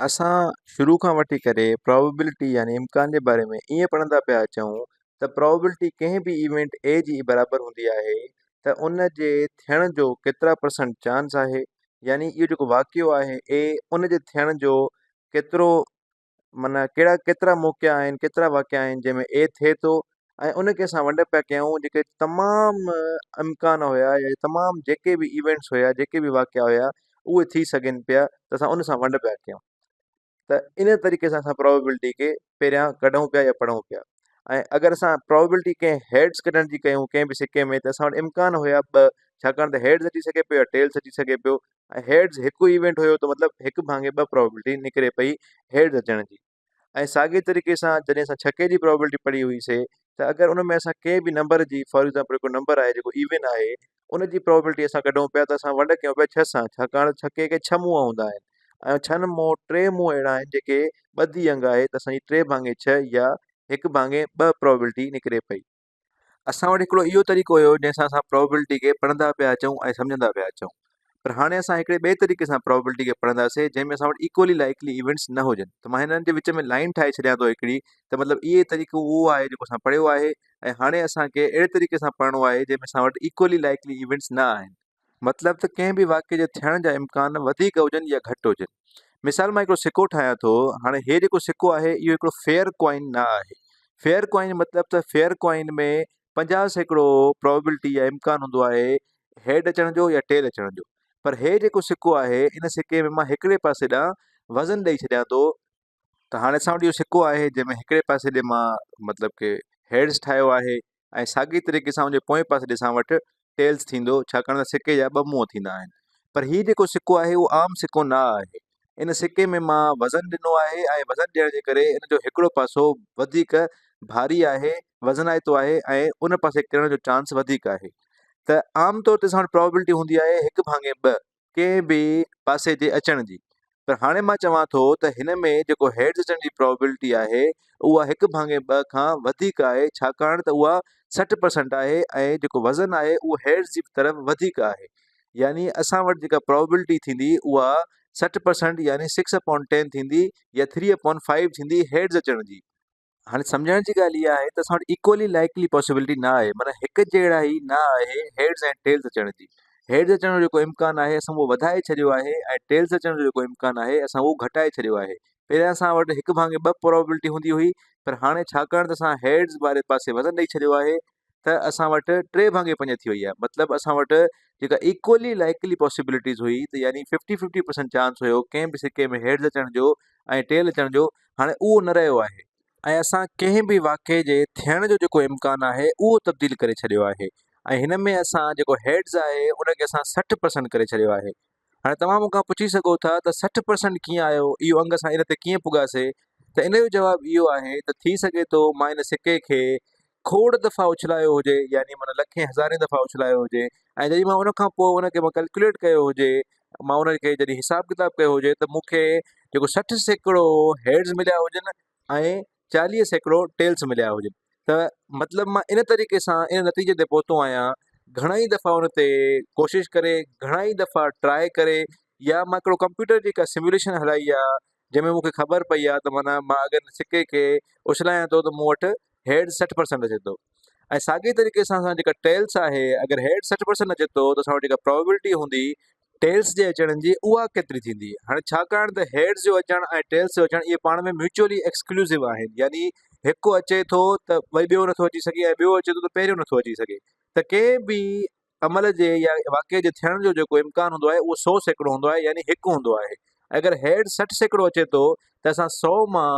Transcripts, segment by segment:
असां शुरू खां वठी करे प्रोबेबिलिटी यानी इम्कान जे बारे में ईअं पढ़ंदा पिया अचूं त प्रोबेबिलिटी कंहिं बि इवेंट ए जी बराबरि हूंदी आहे त उन जे थियण जो केतिरा परसेंट चांस आहे। यानी इहो जेको वाक़ियो आहे ए उन जे थियण जो केतिरो माना केतिरा मौक़िया आहिनि, केतिरा वाक़िया आहिनि जंहिंमें ए थिए थो। ऐं उन खे असां वंड पिया कयूं जेके तमामु इम्कान हुया या तमामु जेके बि इवेंट्स हुया, जेके बि वाक़िया हुया उहे थी सघनि पिया, त असां उन सां वंड पिया कयूं। त इन तरीक़े सां असां प्रोबेबिलिटी खे पहिरियां कढूं पिया या पढ़ूं पिया। ऐं अगरि असां प्रोबेबिलिटी कंहिं हेड्स कढण जी कयूं कंहिं बि सिके में, त असां वटि इम्कान हुया ॿ, छाकाणि त हेड्स अची सघे पियो या टेल्स अची सघे पियो। ऐं हेड्स हिकु इवेंट हुयो त मतिलबु हिकु भाङे ॿ प्रोबेबिलिटी निकिरे पई हेड्स अचण जी। ऐं साॻे तरीक़े सां जॾहिं असां छके जी प्रोबेबिलिटी पढ़ी हुईसीं त अगरि उन में असां कंहिं बि नंबर जी, फॉर एग्ज़ाम्पल हिकु नंबर आहे जेको इवन आहे, उन जी प्रोबेबिलिटी असां कढूं पिया त असां वंड कयूं पिया 6 सां, छाकाणि छके खे 6 मुंहं हूंदा आहिनि ऐं 6 मां 3 मुंहं अहिड़ा आहिनि जेके ॿधी अंग आहे, त असांजी 3 भाङे 6 या 1 भाङे 2 प्रोबेबिलिटी निकिरे पई। असां वटि हिकिड़ो इहो तरीक़ो हुयो जंहिंसां असां प्रोबेबिलिटी खे पढ़ंदा पिया अचूं ऐं सम्झंदा पिया अचूं। पर हाणे असां हिकिड़े ॿिए तरीक़े सां प्रोबेबिलिटी खे पढ़ंदासीं जंहिंमें असां वटि इक्वली लाइकली इवेंट्स न हुजनि। त मां हिननि जे विच में लाइन ठाहे छॾियां थो हिकिड़ी, त मतिलबु इहे तरीक़ो उहो आहे जेको असां पढ़ियो आहे। ऐं हाणे असांखे अहिड़े तरीक़े सां पढ़णो आहे जंहिंमें असां वटि इक्वली लाइकली इवेंट्स न आहिनि। मतिलबु त कंहिं बि वाक्य जे थियण जा इम्कान वधीक हुजनि या घटि हुजनि। मिसाल मां हिकिड़ो सिको ठाहियां थो। हाणे हे जेको सिको आहे इहो हिकिड़ो फेयर कॉइन न आहे। फेयर कॉइन मतिलबु त फेयर कॉइन में 50% प्रोबेबिलिटी या इम्कान हूंदो आहे हेड अचण जो या टेल अचण जो। पर हे जेको सिको आहे इन सिके में मां हिकिड़े पासे ॾांहुं वज़न ॾेई छॾियां थो। त हाणे असां वटि इहो सिको आहे जंहिंमें हिकिड़े पासे ॾे मां मतिलबु कि हेड्स ठाहियो आहे ऐं साॻी तरीक़े सां उनजे पोएं पासे ॾे असां वटि टेल्स थींदो, छाकाणि त सिके जा 2 मुंहं थींदा आहिनि। पर हीउ जेको सिको आहे उहो आम सिको न आहे। इन सिके में मां वज़न ॾिनो आहे ऐं वज़न ॾियण जे करे इन जो हिकिड़ो पासो वधीक भारी आहे, वज़नाइतो आहे ऐं उन पासे किरण जो चांस वधीक आहे। त आम तौर ते असां वटि प्रोबेबिलिटी हूंदी आहे 1 भाङे 2 कंहिं बि पासे जे अचण जी। पर हाणे मां चवां थो त हिन में जेको हेड्स अचण जी प्रोबेबिलिटी आहे उहा 1 भाङे 2 खां वधीक आहे, छाकाणि त उहा 60% आहे ऐं जेको वज़न आहे उहो हेड्स जी तरफ़ वधीक आहे। यानी असां वटि जेका प्रोबेबिलिटी थींदी उहा 60% यानी 6/10 थींदी या 3/5 थींदी हेड्स अचण जी। हाणे सम्झण जी ॻाल्हि इहा आहे त असां वटि इक्वली लाइकली पॉसिबिलिटी न आहे, माना हिकु जहिड़ा ई न आहे हेड्स ऐं टेल्स अचण जी। हेड्स अचण जो जेको इम्कान आहे असां उहो वधाए छॾियो आहे ऐं टेल्स अचण जो जेको इम्कान आहे असां उहो घटाए छॾियो आहे। पहिरियां असां वटि 1 भाङे 2 प्रोबेबिलिटी हूंदी हुई, पर हाणे छाकाणि त असां हेड्स वारे पासे वज़न ॾेई छॾियो आहे त असां वटि 3 भाङे 5 थी वई आहे। मतिलबु असां वटि जेका इक्वली लाइकली पॉसिबिलिटीज़ हुई त यानी 50-50% चांस हुयो कंहिं बि सिके में हेड्स अचण जो ऐं टेल अचण जो, हाणे उहो न रहियो आहे। ऐं असां कंहिं बि वाक़िए जे थियण जो जेको इम्कान आहे उहो तब्दील करे छॾियो आहे। ऐं हिन में असां जेको हेड्स आहे उनखे असां 60% करे छॾियो आहे। हाणे तव्हां मूंखां पुछी सघो था त 60% कीअं आयो, इहो अंग असां इन ते कीअं पुॻासीं? त इन जो जवाबु इहो आहे त थी सघे थो मां इन सिके खे खोड़ दफ़ा उछलायो हुजे, यानी माना लखें हज़ारें दफ़ा उछलायो हुजे ऐं जॾहिं मां उनखां पोइ उनखे मां कैलकुलेट कयो हुजे, मां उनखे जॾहिं हिसाबु किताबु कयो हुजे त मूंखे जेको 60% हेड्स मिलिया हुजनि ऐं 40% टेल्स मिलिया हुजनि। त मतिलबु मां इन तरीक़े सां इन नतीजे ते पहुतो आहियां घणई दफ़ा उन ते कोशिशि करे, घणई दफ़ा ट्राए करे, या मां हिकिड़ो कंप्यूटर जी का सिमुलेशन हलाई आहे जंहिंमें मूंखे ख़बर पई आहे त माना मां अगरि सिके खे उछलायां थो त मूं वटि हेड 60% अचे थो। ऐं साॻे तरीक़े सां असां जेका टेल्स आहे, अगरि हेड 60% अचे थो त असां वटि जेका प्रोबेबिलिटी हूंदी टेल्स जे अचण जी उहा केतिरी थींदी? हाणे छाकाणि त हेड्स जो अचणु ऐं टेल्स जो अचणु इहे पाण में म्यूचुअली एक्सक्लूसिव आहिनि, यानी हिकु अचे थो त वरी ॿियो नथो अची सघे ऐं ॿियो अचे थो त पहिरियों नथो अची सघे। त कंहिं बि अमल जे या वाक़िए जे थियण जो जेको इम्कान हूंदो आहे उहो 100% हूंदो आहे, यानी हिकु हूंदो आहे। अगरि हेड 60% अचे थो त असां 100 मां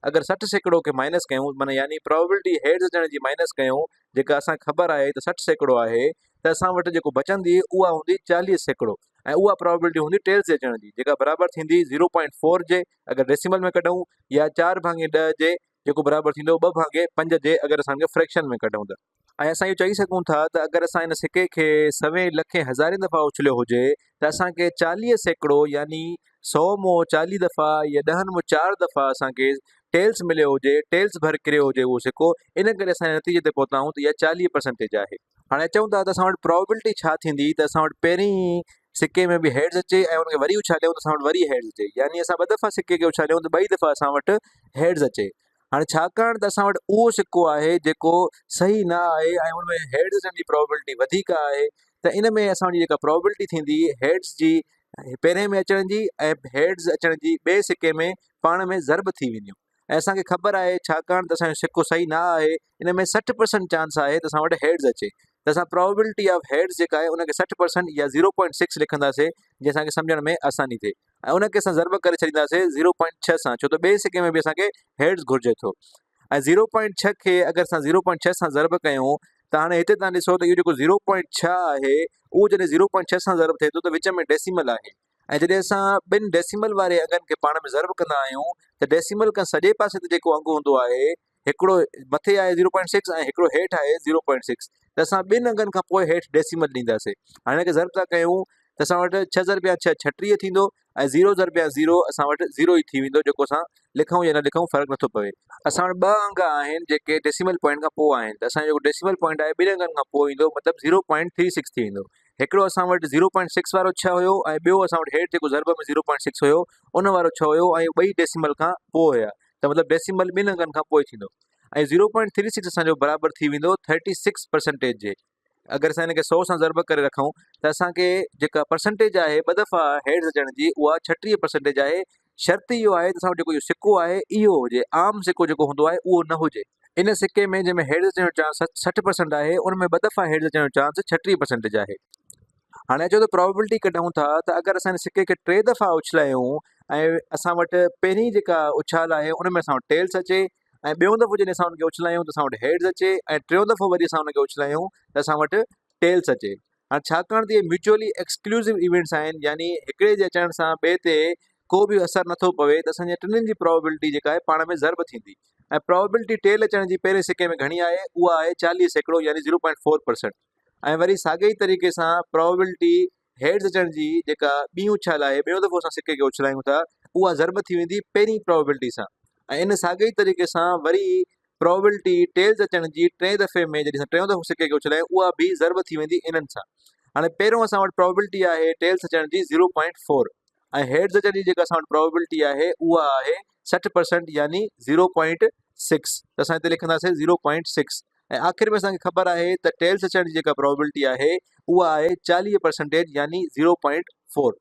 अगरि 60% खे माइनस कयूं, माना यानी प्रोबेबिलिटी हेड्स अचण जी माइनस कयूं, जेका असांखे ख़बर आहे त 60% आहे, त असां वटि जेको बचंदी उहा हूंदी 40%। ऐं उहा प्रोबेबिलिटी हूंदी टेल्स जे अचण जी, जेका बराबरि थींदी 0.4 जे अगरि डेसिमल में कढूं, या 4 भाङे 10 जे जेको बराबरि थींदो 2 भाङे 5 जे अगरि असांखे फ्रैक्शन में कढूं त। ऐं असां इहो चई सघूं था त अगरि असां इन सिके खे 100 लखें हज़ारें दफ़ा उछलियो हुजे त असांखे 40% यानी 100 मों 40 दफ़ा या 10 मों 4 दफ़ा असांखे टेल्स मिलियो हुजे, टेल्स भर किरियो हुजे उहो सिको, इन करे असां नतीजे ते पहुता आहियूं त इहा 40% आहे। हाणे चऊं था त असां वटि प्रोबेबिलिटी छा थींदी? त असां वटि पहिरीं सिके में बि हेड्स अचे ऐं उनखे वरी उछालियूं त असां वटि वरी हेड्स अचे, यानी असां 2 दफ़ा सिके खे उछालियूं त 2 दफ़ा असां वटि हेड्स अचे। हाणे छाकाणि त असां वटि उहो सिको आहे जेको सही न आहे ऐं उन में हेड्स अचण जी प्रोबेबिलिटी वधीक आहे, त इन में असांजी जेका प्रोबेबिलिटी थींदी हेड्स जी पहिरें में अचण जी ऐं हेड्स अचण जी ॿिए सिके में पाण में ज़र्ब थी वेंदियूं। ऐं असांखे ख़बर आहे छाकाणि त असांजो सिको सही न आहे, इन में 60% चांस आहे त असां वटि हेड्स अचे, त असां प्रोबेबिलिटी ऑफ हेड्स जेका आहे उनखे 60% या 0.6 लिखंदासीं, जीअं असांखे सम्झण में आसानी थिए, ऐं उनखे असां ज़र्ब करे छॾींदासीं 0.6 सां, छो त ॿिए सिके में बि असांखे हेड्स घुरिजे थो। ऐं 0.6 खे अगरि असां 0.6 सां ज़र्ब कयूं त हाणे हिते तव्हां ॾिसो त इहो जेको 0.6 आहे उहो जॾहिं 0.6 सां ज़र्ब थिए थो त विच में डेसिमल आहे, ऐं जॾहिं असां ॿिनि डेसिमल वारे अङनि खे पाण में ज़र्ब कंदा आहियूं त डेसिमल खां सॼे पासे ते जेको अंग हूंदो आहे, हिकिड़ो मथे आहे 0.6 ऐं हिकिड़ो हेठि आहे 0.6, त असां ॿिनि अङनि खां पोइ हेठि डेसिमल ॾींदासीं। हाणे हिनखे ज़र्ब था कयूं त असां वटि 6 ज़रबिया 6 36 थींदो ऐं 0 ज़रबिया 0 असां वटि 0 ई थी वेंदो, जेको असां लिखूं या न लिखूं फ़र्क़ु नथो पवे। असां वटि 2 अंग आहिनि जेके डेसिमल पॉइंट खां पोइ आहिनि, त असांजो जेको डेसिमल पॉइंट आहे 2 अंगनि खां पोइ ईंदो, मतिलबु 0.36 थी वेंदो। हिकिड़ो असां वटि 0.6 वारो 6 हुयो ऐं ॿियो असां वटि हेठि जेको ज़र्ब में 0.6 हुयो उन वारो 6 हुयो ऐं ॿई डेसिमल खां पोइ हुया, त मतिलबु डेसिमल 2 अंगनि खां पोइ थींदो। ऐं 0.36 असांजो बराबरि थी वेंदो 36% जे। अगरि असां हिनखे 100 सां ज़र्ब करे रखूं त असांखे जेका परसेंटेज आहे 2 दफ़ा हेड्स अचण जी उहा 36% आहे। शर्त इहो आहे त असां वटि जेको इहो सिको आहे इहो हुजे, आम सिको जेको हूंदो आहे उहो न हुजे। इन सिके में जंहिंमें हेड्स अचण जो चांस 60% आहे, उन में 2 दफ़ा हेड्स अचण जो चांस 36% आहे। हाणे अचो त प्रोबेबिलिटी कढूं था त अगरि असां हिन सिके खे 3 दफ़ा उछलायूं ऐं असां वटि पहिरीं जेका उछाल आहे उन में असां वटि टेल्स अचे, ऐं ॿियों दफ़ो जॾहिं असां हुनखे उछलायूं त असां वटि हेड्स अचे, ऐं टियों दफ़ो वरी असां हुनखे उछलायूं त असां वटि टेल्स अचे। हाणे छाकाणि त इहे म्यूचुअली एक्सक्लूसिव इवेंट्स आहिनि, यानी हिकिड़े जे अचण सां ॿिए ते को बि असरु नथो पवे, त असांजे टिनिनि जी प्रोबेबिलिटी जेका आहे पाण में ज़र्ब थींदी। ऐं प्रोबेबिलिटी टेल अचण जी पहिरें सिके में घणी आहे, उहा आहे 40% यानी 0.4%। ऐं वरी साॻे ई तरीक़े सां प्रोबेबिलिटी हेड्स अचण जी जेका ॿी उछाल आहे, ॿियों दफ़ो असां सिके खे उछलायूं था, उहा ज़र्ब थी वेंदी पहिरीं प्रोबेबिलिटी सां। ऐं इन साॻे ई तरीक़े सां वरी प्रोबेबिलिटी टेल्स अचण जी 3 दफ़े में जॾहिं असां 3 दफ़ो सिके खे उछलायूं उहा बि ज़र्ब थी वेंदी इन्हनि सां। हाणे पहिरियों असां वटि प्रोबेबिलिटी आहे टेल्स अचण जी 0.4, ऐं हेड्स अचण जी जेका असां वटि प्रोबेबिलिटी आहे उहा आहे 60% यानी 0.6, त असां हिते लिखंदासीं 0.6। ऐं आख़िर में असांखे ख़बर आहे त टेल्स अचण जी जेका प्रोबेबिलिटी आहे उहा आहे 40% यानी 0.4।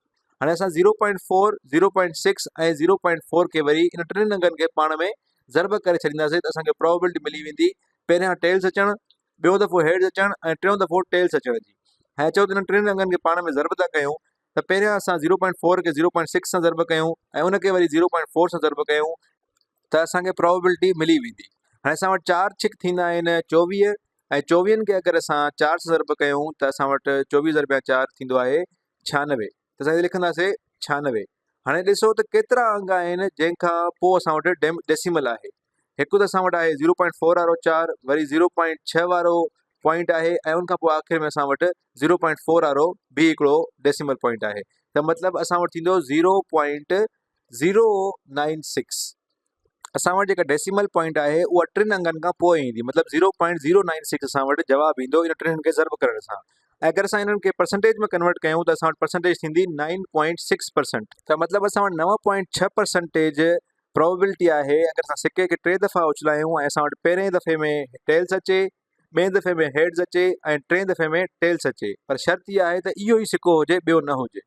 हाणे असां 0.4, 0.6 ऐं 0.4 खे वरी इन टिनिनि अङनि खे पाण में ज़र्ब करे छॾींदासीं त असांखे प्रोबेबिलिटी मिली वेंदी पहिरियां टेल्स अचणु, ॿियों दफ़ो हेड्स अचणु ऐं टियों दफ़ो टेल्स अचण जी। ऐं चओ त इन टिनिनि अङनि खे पाण में ज़र्ब था कयूं त पहिरियां असां 0.4 खे 0.6 सां ज़र्ब कयूं ऐं उनखे वरी 0.4 सां ज़र्ब कयूं त असांखे प्रोबेबिलिटी मिली वेंदी। हाणे असां वटि 4 छिक थींदा आहिनि 24, ऐं 24 खे अगरि असां 4 सां ज़र्ब कयूं त असां वटि 24 ज़रबिया 4 थींदो आहे 96, त असां हिते लिखंदासीं 96। हाणे ॾिसो त केतिरा अंग आहिनि जंहिंखां पोइ असां वटि डेसिमल आहे। हिकु त असां वटि आहे 0.4 वारो 4, वरी 0.6 वारो पॉइंट आहे, ऐं उनखां पोइ आख़िर में असां वटि 0.4 वारो बि हिकिड़ो डेसिमल पॉइंट आहे, त मतिलबु असां वटि थींदो 0.096। असां वटि जेका डेसिमल पॉइंट आहे उहा 3 अंगनि खां पोइ ईंदी, मतिलबु 0.096 असां वटि जवाबु ईंदो इन टिनिनि खे ज़र्ब करण सां। ऐं अगरि असां इन्हनि खे परसेंटेज में कन्वर्ट कयूं त असां वटि परसेंटेज थींदी 9.6%, त मतिलबु असां वटि 9.6% प्रोबेबिलिटी आहे अगरि असां सिके खे 3 दफ़ा उछलायूं ऐं असां वटि पहिरें दफ़े में टेल्स अचे, ॿिएं दफ़े में हेड्स अचे ऐं 3 दफ़े में टेल्स अचे, पर शर्त इहा आहे त इहो ई सिको हुजे, ॿियो न हुजे।